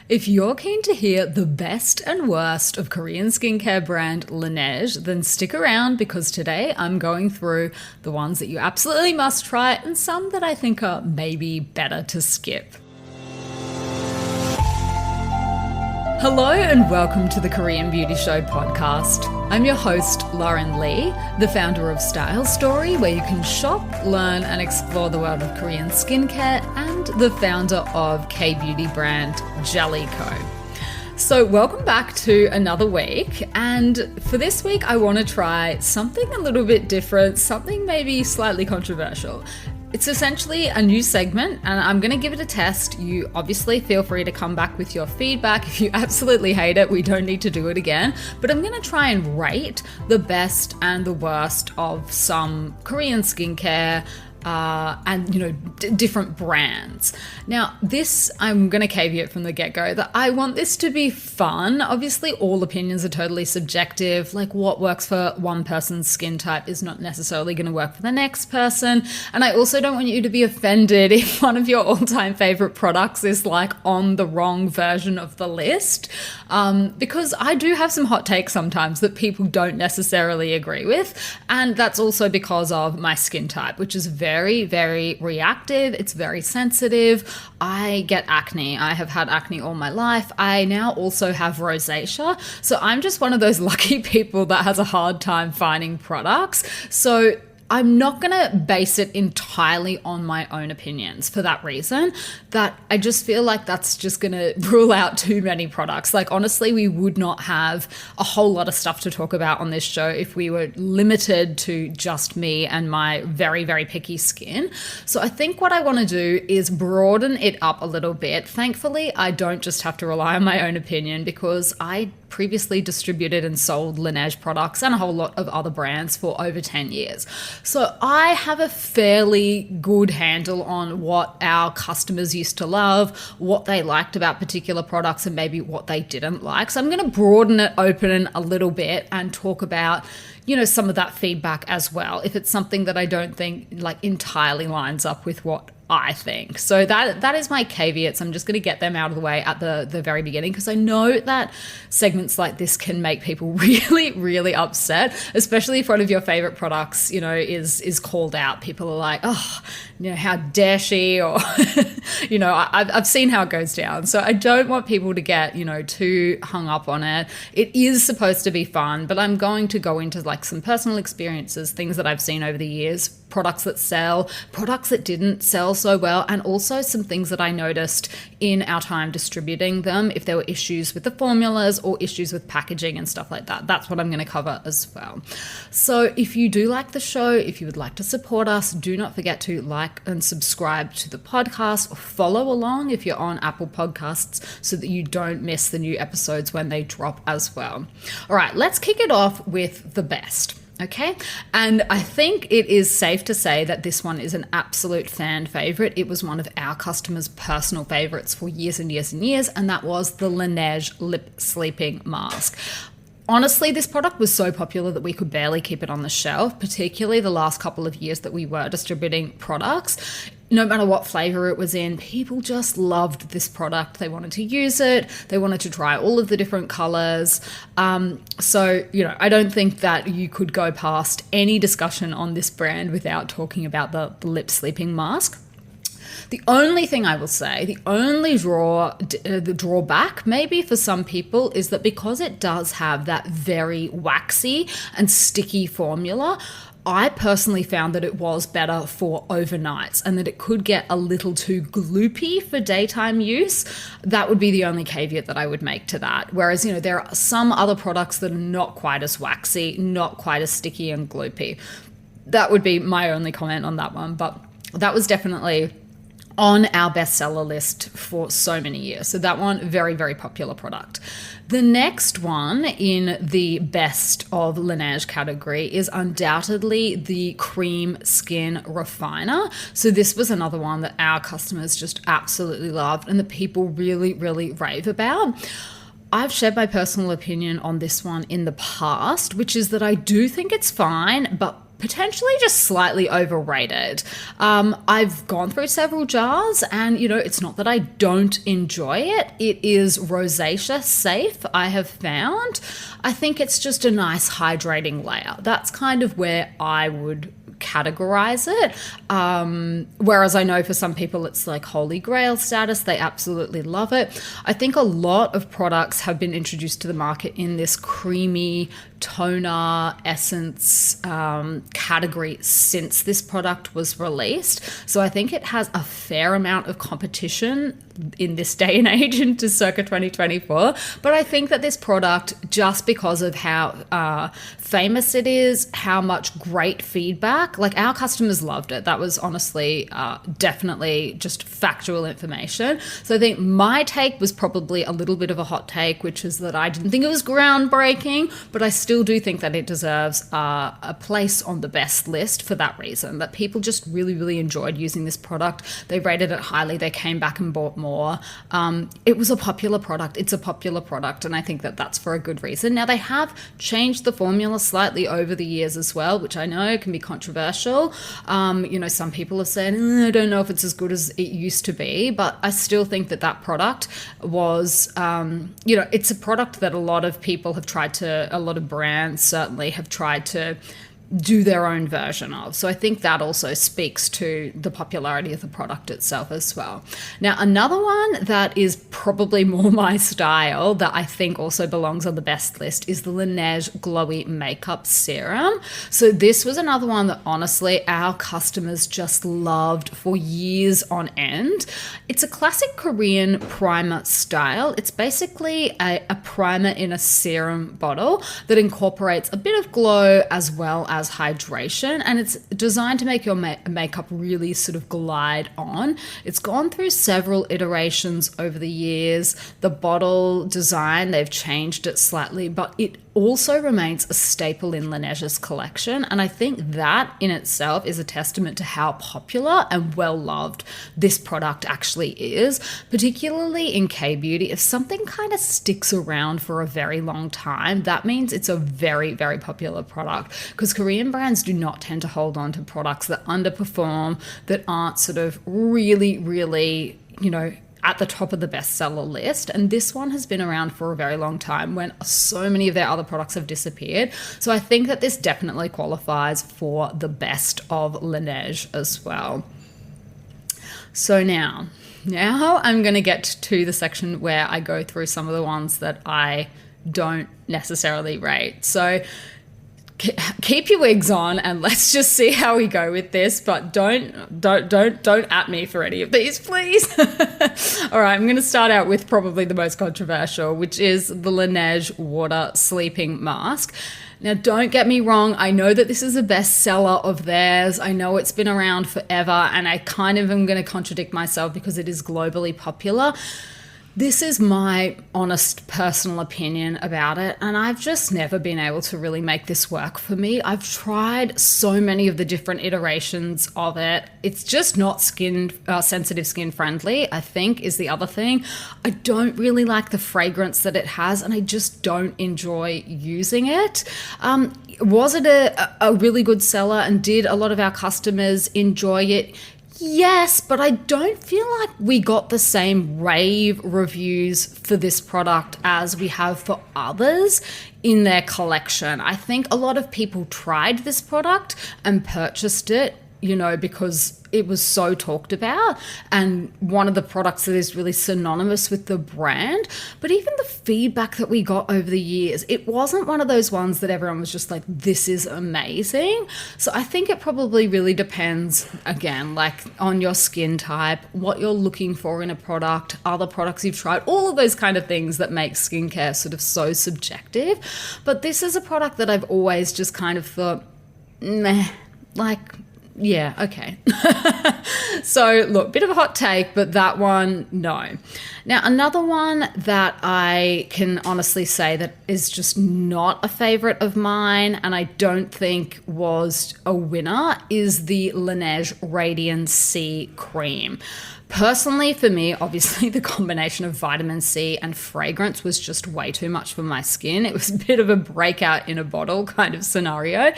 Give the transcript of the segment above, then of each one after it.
If you're keen to hear the best and worst of Korean skincare brand Laneige, then stick around because today I'm going through the ones that you absolutely must try and some that I think are maybe better to skip. Hello and welcome to the Korean Beauty Show podcast. I'm your host, Lauren Lee, the founder of Style Story, where you can shop, learn, and explore the world of Korean skincare, and the founder of K-Beauty brand Jellyco. So welcome back to another week, and for this week I want to try something a little bit different, something maybe slightly controversial. It's essentially a new segment and I'm going to give it a test. You obviously feel free to come back with your feedback. If you absolutely hate it, we don't need to do it again. But I'm going to try and rate the best and the worst of some Korean skincare and different brands. Now this, I'm going to caveat from the get-go that I want this to be fun. Obviously all opinions are totally subjective. Like what works for one person's skin type is not necessarily going to work for the next person. And I also don't want you to be offended if one of your all-time favorite products is like on the wrong version of the list. Because I do have some hot takes sometimes that people don't necessarily agree with. And that's also because of my skin type, which is very, very reactive. It's very sensitive. I get acne. I have had acne all my life. I now also have rosacea. So I'm just one of those lucky people that has a hard time finding products. So I'm not going to base it entirely on my own opinions for that reason, that I just feel like that's just going to rule out too many products. Like honestly, we would not have a whole lot of stuff to talk about on this show if we were limited to just me and my very, very picky skin. So I think what I want to do is broaden it up a little bit. Thankfully, I don't just have to rely on my own opinion because I previously distributed and sold Laneige products and a whole lot of other brands for over 10 years. So I have a fairly good handle on what our customers used to love, what they liked about particular products, and maybe what they didn't like. So I'm going to broaden it open a little bit and talk about some of that feedback as well, if it's something that I don't think like entirely lines up with what I think. So that is my caveats. I'm just going to get them out of the way at the very beginning because I know that segments like this can make people really, really upset, especially if one of your favorite products, is called out. People are like, oh, how dare she? Or, I've seen how it goes down. So I don't want people to get, too hung up on it. It is supposed to be fun, but I'm going to go into like some personal experiences, things that I've seen over the years, products that sell, products that didn't sell so well, and also some things that I noticed in our time distributing them, if there were issues with the formulas or issues with packaging and stuff like that. That's what I'm going to cover as well. So if you do like the show, if you would like to support us, do not forget to like and subscribe to the podcast or follow along if you're on Apple Podcasts so that you don't miss the new episodes when they drop as well. All right, let's kick it off with the best. Okay, and I think it is safe to say that this one is an absolute fan favorite. It was one of our customers' personal favorites for years and years and years, and that was the Laneige Lip Sleeping Mask. Honestly, this product was so popular that we could barely keep it on the shelf, particularly the last couple of years that we were distributing products. No matter what flavor it was in, people just loved this product. They wanted to use it. They wanted to try all of the different colors. So, I don't think that you could go past any discussion on this brand without talking about the lip sleeping mask. The only thing I will say, the only the drawback maybe for some people is that because it does have that very waxy and sticky formula, I personally found that it was better for overnights and that it could get a little too gloopy for daytime use. That would be the only caveat that I would make to that. Whereas, there are some other products that are not quite as waxy, not quite as sticky and gloopy. That would be my only comment on that one. But that was definitely on our bestseller list for so many years. So that one, very, very popular product. The next one in the best of Laneige category is undoubtedly the Cream Skin Refiner. So this was another one that our customers just absolutely loved and that people really, really rave about. I've shared my personal opinion on this one in the past, which is that I do think it's fine, but potentially just slightly overrated. I've gone through several jars and, it's not that I don't enjoy it. It is rosacea safe, I have found. I think it's just a nice hydrating layer. That's kind of where I would categorize it. Whereas I know for some people it's like holy grail status. They absolutely love it. I think a lot of products have been introduced to the market in this creamy toner essence category since this product was released. So I think it has a fair amount of competition in this day and age into circa 2024. But I think that this product, just because of how famous it is, how much great feedback, like our customers loved it. That was honestly definitely just factual information. So I think my take was probably a little bit of a hot take, which is that I didn't think it was groundbreaking, but I still do think that it deserves a place on the best list for that reason, that people just really, really enjoyed using this product. They rated it highly. They came back and bought more. It was a popular product. It's a popular product, and I think that that's for a good reason. Now, they have changed the formula slightly over the years as well, which I know can be controversial. Some people have said, I don't know if it's as good as it used to be, but I still think that that product was, it's a product that a lot of people have tried to, a lot of brands certainly have tried to do their own version of. So I think that also speaks to the popularity of the product itself as well. Now, another one that is probably more my style that I think also belongs on the best list is the Laneige Glowy Makeup Serum. So this was another one that honestly our customers just loved for years on end. It's a classic Korean primer style. It's basically a primer in a serum bottle that incorporates a bit of glow as well as hydration, and it's designed to make your makeup really sort of glide on. It's gone through several iterations over the years. The bottle design, they've changed it slightly, but it also remains a staple in Laneige's collection, and I think that in itself is a testament to how popular and well loved this product actually is, particularly in K-Beauty. If something kind of sticks around for a very long time, that means it's a very, very popular product, because Korean brands do not tend to hold on to products that underperform, that aren't sort of really, really, at the top of the bestseller list. And this one has been around for a very long time when so many of their other products have disappeared. So I think that this definitely qualifies for the best of Laneige as well. So now I'm going to get to the section where I go through some of the ones that I don't necessarily rate. So keep your wigs on and let's just see how we go with this, but don't at me for any of these, please. All right, I'm going to start out with probably the most controversial, which is the Laneige Water Sleeping Mask. Now, don't get me wrong. I know that this is a bestseller of theirs. I know it's been around forever, and I kind of am going to contradict myself because it is globally popular. This is my honest personal opinion about it, and I've just never been able to really make this work for me. I've tried so many of the different iterations of it. It's just not sensitive skin friendly, I think, is the other thing. I don't really like the fragrance that it has, and I just don't enjoy using it. Was it a really good seller, and did a lot of our customers enjoy it? Yes, but I don't feel like we got the same rave reviews for this product as we have for others in their collection. I think a lot of people tried this product and purchased it, because it was so talked about, and one of the products that is really synonymous with the brand. But even the feedback that we got over the years, it wasn't one of those ones that everyone was just like, this is amazing. So I think it probably really depends, again, like on your skin type, what you're looking for in a product, other products you've tried, all of those kind of things that make skincare sort of so subjective. But this is a product that I've always just kind of thought, meh, like, yeah, okay. So look, bit of a hot take, but that one, no. Now, another one that I can honestly say that is just not a favorite of mine, and I don't think was a winner, is the Laneige Radiant C Cream. Personally, for me, obviously the combination of vitamin C and fragrance was just way too much for my skin. It was a bit of a breakout in a bottle kind of scenario.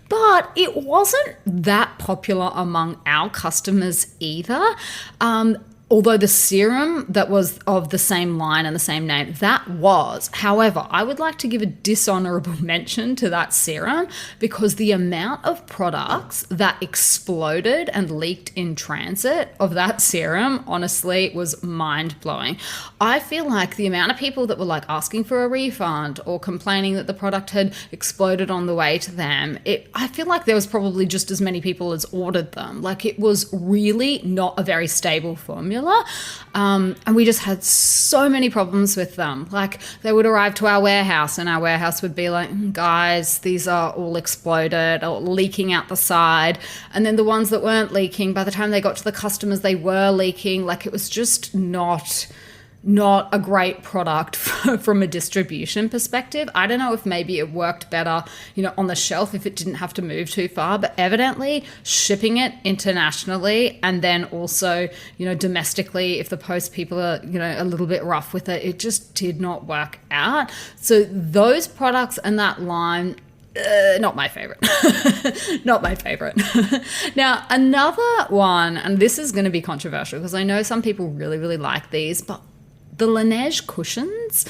But it wasn't that popular among our customers either. Although the serum that was of the same line and the same name, that was. However, I would like to give a dishonorable mention to that serum because the amount of products that exploded and leaked in transit of that serum, honestly, was mind-blowing. I feel like the amount of people that were like asking for a refund or complaining that the product had exploded on the way to them, I feel like there was probably just as many people as ordered them. Like, it was really not a very stable formula. And we just had so many problems with them. Like, they would arrive to our warehouse and our warehouse would be like, guys, these are all exploded or leaking out the side. And then the ones that weren't leaking, by the time they got to the customers, they were leaking. Like, it was just not a great product from a distribution perspective. I don't know if maybe it worked better, on the shelf if it didn't have to move too far, but evidently shipping it internationally and then also, domestically, if the post people are, a little bit rough with it, it just did not work out. So those products and that line, not my favorite. Not my favorite. Now, another one, and this is going to be controversial because I know some people really, really like these, but the Laneige cushions,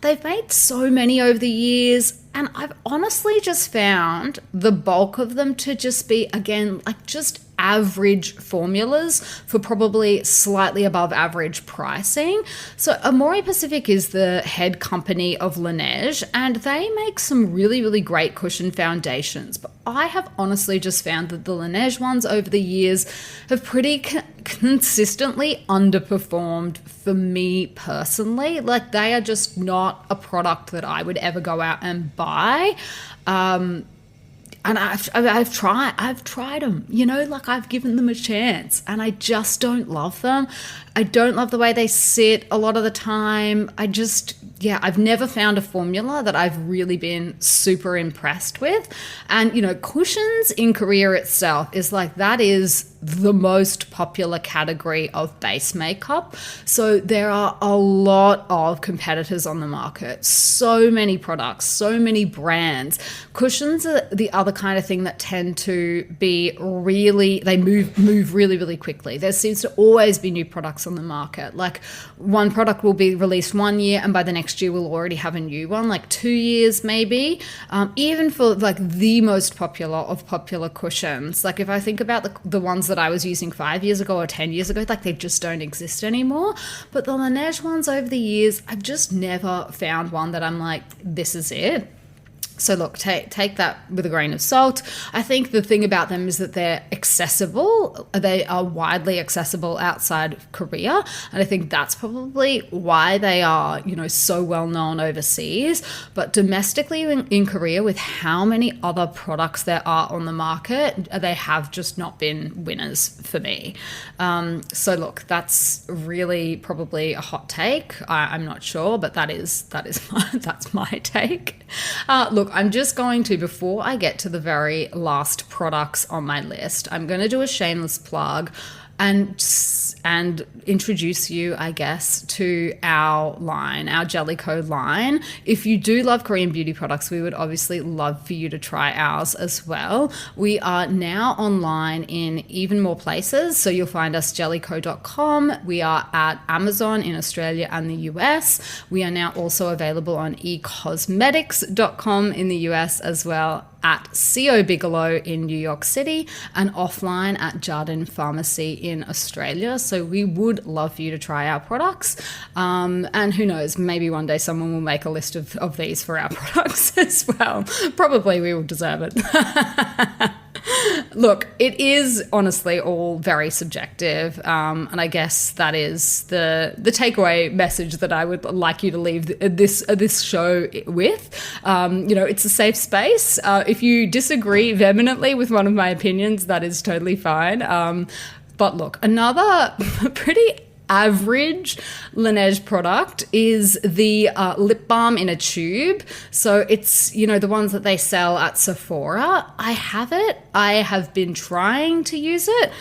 they've made so many over the years, and I've honestly just found the bulk of them to just be, again, like just average formulas for probably slightly above average pricing. So Amore Pacific is the head company of Laneige, and they make some really, really great cushion foundations. But I have honestly just found that the Laneige ones over the years have pretty consistently underperformed for me personally. Like, they are just not a product that I would ever go out and buy. And I've tried them, like I've given them a chance and I just don't love them. I don't love the way they sit a lot of the time. I've never found a formula that I've really been super impressed with. And, cushions in Korea itself is like, that is the most popular category of base makeup. So there are a lot of competitors on the market, so many products, so many brands. Cushions are the other kind of thing that tend to be they move really, really quickly. There seems to always be new products on the market. Like, one product will be released 1 year and by the next year we'll already have a new one, like 2 years maybe. Even for like the most popular of popular cushions, like if I think about the ones that I was using 5 years ago or 10 years ago, like they just don't exist anymore. But the Laneige ones over the years, I've just never found one that I'm like, this is it. So look, take that with a grain of salt. I think the thing about them is that they're accessible. They are widely accessible outside of Korea. And I think that's probably why they are, so well known overseas. But domestically in Korea, with how many other products there are on the market, they have just not been winners for me. So look, that's really probably a hot take. I'm not sure, but that's my take. Look, I'm just going to, before I get to the very last products on my list, I'm going to do a shameless plug and introduce you, I guess, to our line, our Jellicoe line. If you do love Korean beauty products, we would obviously love for you to try ours as well. We are now online in even more places, so you'll find us jellicoe.com. We are at Amazon in Australia and the US. We are now also available on ecosmetics.com in the US as well, at CO Bigelow in New York City, and offline at Jardin Pharmacy in Australia. So we would love for you to try our products. And who knows, maybe one day someone will make a list of these for our products as well. Probably we will deserve it. Look, it is honestly all very subjective, and I guess that is the takeaway message that I would like you to leave this show with. It's a safe space. If you disagree vehemently with one of my opinions, that is totally fine. But look, another pretty average Laneige product is the lip balm in a tube. So it's, the ones that they sell at Sephora. I have it. I have been trying to use it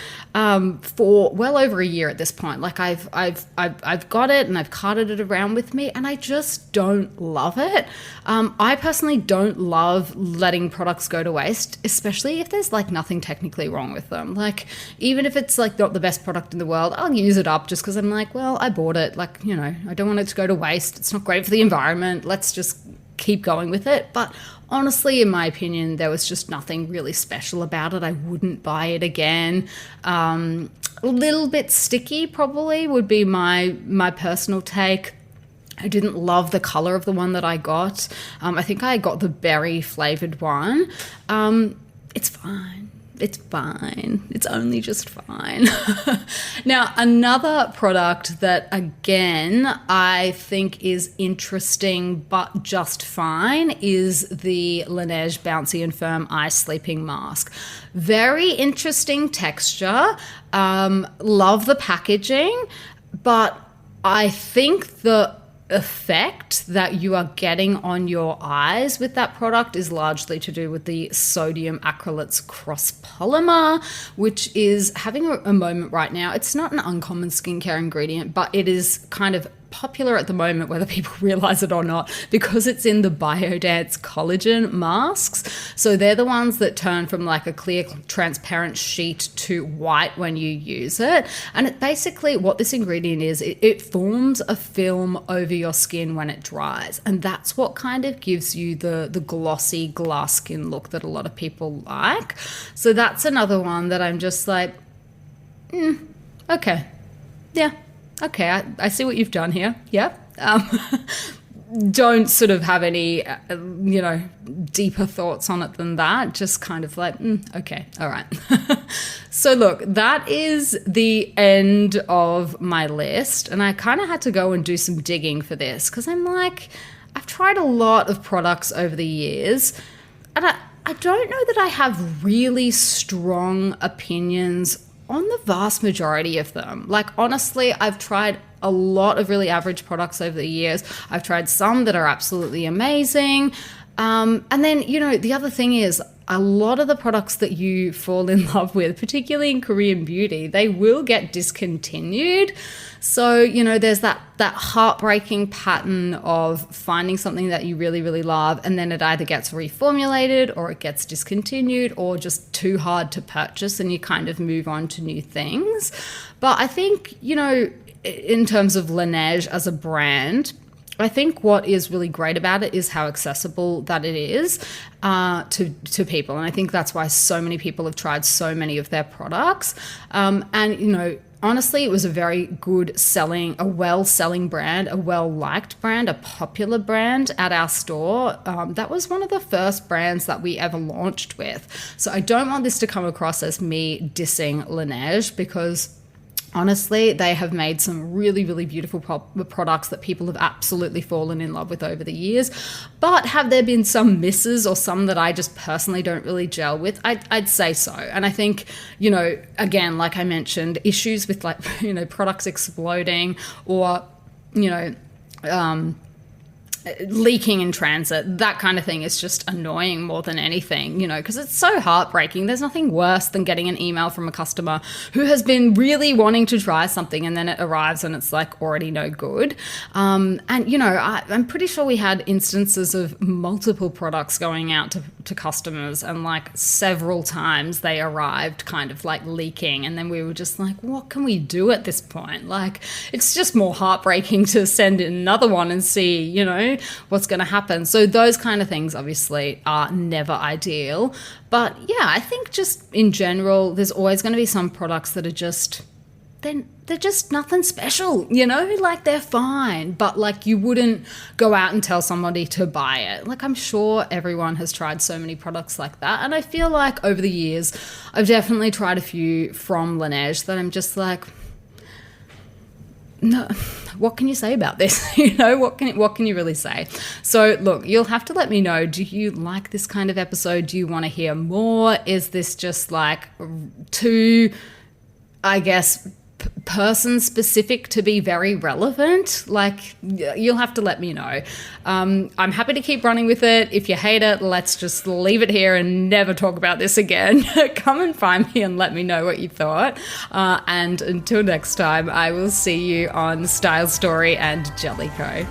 for well over a year at this point. Like I've got it and I've carted it around with me, and I just don't love it. I personally don't love letting products go to waste, especially if there's like nothing technically wrong with them. Like even if it's like not the best product in the world, I'll use it up just because I'm like, well, I bought it. Like, I don't want it to go to waste. It's not great for the environment. Let's just keep going with it. But honestly, in my opinion, there was just nothing really special about it. I wouldn't buy it again. A little bit sticky probably would be my personal take. I didn't love the color of the one that I got. I think I got the berry flavored one. It's fine. It's fine. It's only just fine. Now, another product that, again, I think is interesting but just fine is the Laneige Bouncy and Firm Eye Sleeping Mask. Very interesting texture. Love the packaging, but I think the effect that you are getting on your eyes with that product is largely to do with the sodium acrylates cross polymer, which is having a moment right now. It's not an uncommon skincare ingredient, but it is kind of popular at the moment, whether people realize it or not, because it's in the Biodance collagen masks. So they're the ones that turn from like a clear transparent sheet to white when you use it. And it basically, what this ingredient is, it forms a film over your skin when it dries, and that's what kind of gives you the glossy glass skin look that a lot of people like. So that's another one that I'm just like, okay, yeah, okay, I see what you've done here. Yeah. Don't sort of have any, deeper thoughts on it than that. Just kind of like, okay, all right. So look, that is the end of my list. And I kind of had to go and do some digging for this because I'm like, I've tried a lot of products over the years, and I don't know that I have really strong opinions on the vast majority of them. Like, honestly, I've tried a lot of really average products over the years. I've tried some that are absolutely amazing. And then, the other thing is, a lot of the products that you fall in love with, particularly in Korean beauty, they will get discontinued. So, there's that heartbreaking pattern of finding something that you really, really love, and then it either gets reformulated or it gets discontinued or just too hard to purchase, and you kind of move on to new things. But I think, in terms of Laneige as a brand, I think what is really great about it is how accessible that it is to people. And I think that's why so many people have tried so many of their products. Honestly, it was a very good selling, a well-selling brand, a well-liked brand, a popular brand at our store. That was one of the first brands that we ever launched with. So I don't want this to come across as me dissing Laneige, because honestly, they have made some really, really beautiful products that people have absolutely fallen in love with over the years. But have there been some misses or some that I just personally don't really gel with? I'd say so. And I think, again, like I mentioned, issues with products exploding or, leaking in transit, that kind of thing is just annoying more than anything, because it's so heartbreaking. There's nothing worse than getting an email from a customer who has been really wanting to try something and then it arrives and it's like already no good. I'm pretty sure we had instances of multiple products going out to customers, and like several times they arrived kind of like leaking, and then we were just like, what can we do at this point? Like, it's just more heartbreaking to send in another one and see, what's going to happen. So those kind of things obviously are never ideal. But yeah, I think just in general, there's always going to be some products that are just, they're just nothing special, like they're fine, but like you wouldn't go out and tell somebody to buy it. Like, I'm sure everyone has tried so many products like that. And I feel like over the years, I've definitely tried a few from Laneige that I'm just like, no, what can you say about this? What can you really say? So look, you'll have to let me know. Do you like this kind of episode? Do you want to hear more? Is this just like too, I guess, person specific to be very relevant, like you'll have to let me know. I'm happy to keep running with it. If you hate it, let's just leave it here and never talk about this again. Come and find me and let me know what you thought. And until next time, I will see you on Style Story and Jellicoe.